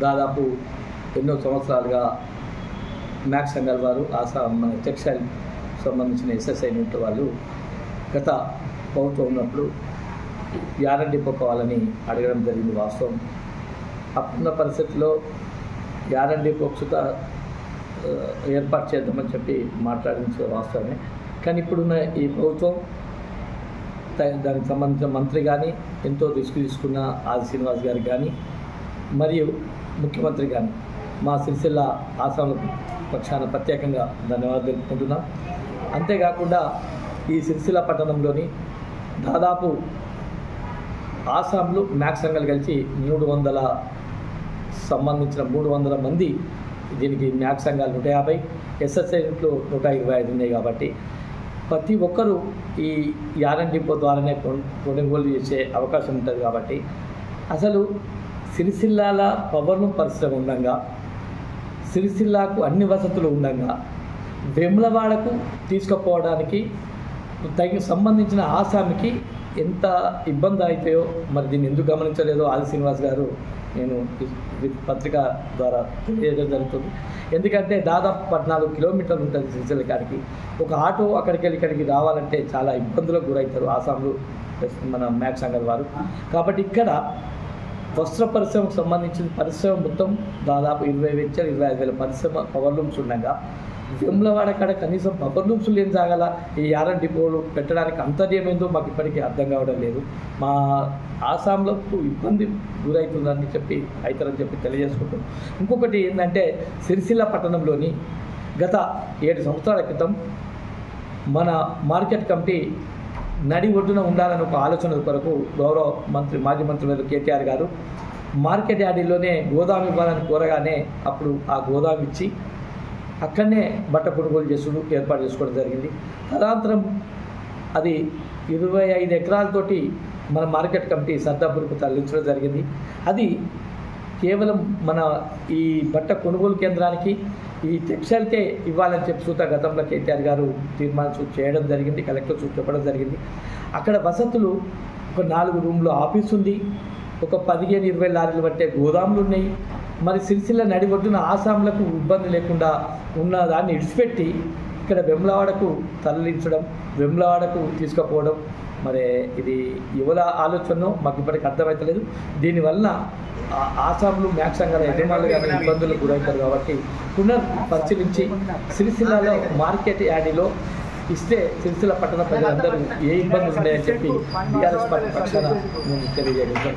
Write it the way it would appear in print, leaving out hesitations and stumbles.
దాదాపు ఎన్నో సంవత్సరాలుగా మ్యాక్స్ సంఘాల వారు మన టెక్స్టైల్ సంబంధించిన ఎస్ఎస్ఐ యూనిట్ వాళ్ళు గత ప్రభుత్వం ఉన్నప్పుడు యారన్ డిపో కావాలని అడగడం జరిగింది. వాస్తవం అప్పుడున్న పరిస్థితుల్లో యారన్ డిపో సుత ఏర్పాటు చేద్దామని చెప్పి మాట్లాడించే వాస్తవమే. కానీ ఇప్పుడున్న ఈ ప్రభుత్వం దానికి సంబంధించిన మంత్రి కానీ ఎంతో రిస్క్ తీసుకున్న ఆది శ్రీనివాస్ గారికి కానీ మరియు ముఖ్యమంత్రి కానీ మా సిరిసిల్ల ఆసాంల పక్షాన ప్రత్యేకంగా ధన్యవాదాలు తెలుపుకుంటున్నాం. అంతేకాకుండా ఈ సిరిసిల్ల పట్టణంలోని దాదాపు ఆసాంలు మ్యాక్స్ సంఘాలు కలిసి 300 సంబంధించిన 300 మంది దీనికి మ్యాక్స్ సంఘాలు 150, ఎస్ఎస్ఐలు 125 ఉన్నాయి. కాబట్టి ప్రతి ఒక్కరూ ఈ యారన్ డిపో ద్వారానే కొనుగోలు చేసే అవకాశం ఉంటుంది. కాబట్టి అసలు సిరిసిల్లాల పవర్లూమ్ పరిశ్రమ ఉండగా, సిరిసిల్లాకు అన్ని వసతులు ఉండగా వేములవాడకు తీసుకుపోవడానికి సంబంధించిన ఆసామికి ఎంత ఇబ్బంది అవుతాయో మరి దీన్ని ఎందుకు గమనించలేదో ఆది శ్రీనివాస్ గారు నేను పత్రిక ద్వారా తెలియజేయడం జరుగుతుంది. ఎందుకంటే దాదాపు 14 కిలోమీటర్లు ఉంటుంది సిరిసిల్ల కాడికి. ఒక ఆటో అక్కడికి వెళ్ళి ఇక్కడికి రావాలంటే చాలా ఇబ్బందులకు గురవుతారు ఆసాంలు మన మ్యాక్స్ సంఘాల వారు. కాబట్టి ఇక్కడ వస్త్ర పరిశ్రమకు సంబంధించిన పరిశ్రమ మొత్తం దాదాపు 20,000-25,000 పరిశ్రమ పవర్లూమ్స్ ఉండగా వేములవాడ కాడ కనీసం పవర్లూమ్స్ ఏం సాగాల ఈ యారన్ డిపోలు పెట్టడానికి అంతర్యమేందో మాకు ఇప్పటికీ అర్థం కావడం లేదు. మా ఆసాంలకు ఇబ్బంది గురవుతుందని చెప్పి అవుతారని చెప్పి తెలియజేసుకుంటాం. ఇంకొకటి ఏంటంటే సిరిసిల్ల పట్టణంలోని గత 7 సంవత్సరాల క్రితం మన మార్కెట్ కమిటీ నడి ఒడ్డున ఉండాలని ఒక ఆలోచన కొరకు గౌరవ మంత్రి మాజీ మంత్రి కేటీఆర్ గారు మార్కెట్ యార్డీలోనే గోదాము ఇవ్వాలని కోరగానే అప్పుడు ఆ గోదాము ఇచ్చి అక్కడనే బట్ట కొనుగోలు చేసుడు ఏర్పాటు చేసుకోవడం జరిగింది. తదనంతరం అది 25 ఎకరాలతోటి మన మార్కెట్ కమిటీ సర్దాపూర్కు తరలించడం జరిగింది. అది కేవలం మన ఈ బట్ట కొనుగోలు కేంద్రానికి ఈ టెక్స్టైల్కే ఇవ్వాలని చెప్పి సూత గతంలో కేటీఆర్ గారు తీర్మానం చేయడం జరిగింది, కలెక్టర్ చెప్పడం జరిగింది. అక్కడ వసతులు ఒక 4 రూమ్లు ఆఫీస్ ఉంది, ఒక 15-20 లారీలు పట్టే గోదాములు ఉన్నాయి. మరి సిరిసిల్ల నడి ఒడ్డున ఆసాంలకు ఇబ్బంది లేకుండా ఉన్న దాన్ని ఇడిచిపెట్టి ఇక్కడ వేములవాడకు తరలించడం, వేములవాడకు తీసుకుపోవడం మరి ఇది ఎవల ఆలోచనో మాకు ఇప్పటికి అర్థమవుతలేదు. దీనివల్ల ఆసాంలు మ్యాక్స్ సంఘాల యజమానులు కానీ ఇబ్బందులకు గురవుతారు. కాబట్టి పరిశీలించి సిరిసిల్లలో మార్కెట్ యార్డీలో ఇస్తే సిరిసిల్ల పట్టణ ప్రజలందరూ ఏ ఇబ్బందులు ఉన్నాయని చెప్పి టీఆర్ఎస్ పార్టీ పక్షాన నేను తెలియజేయడం.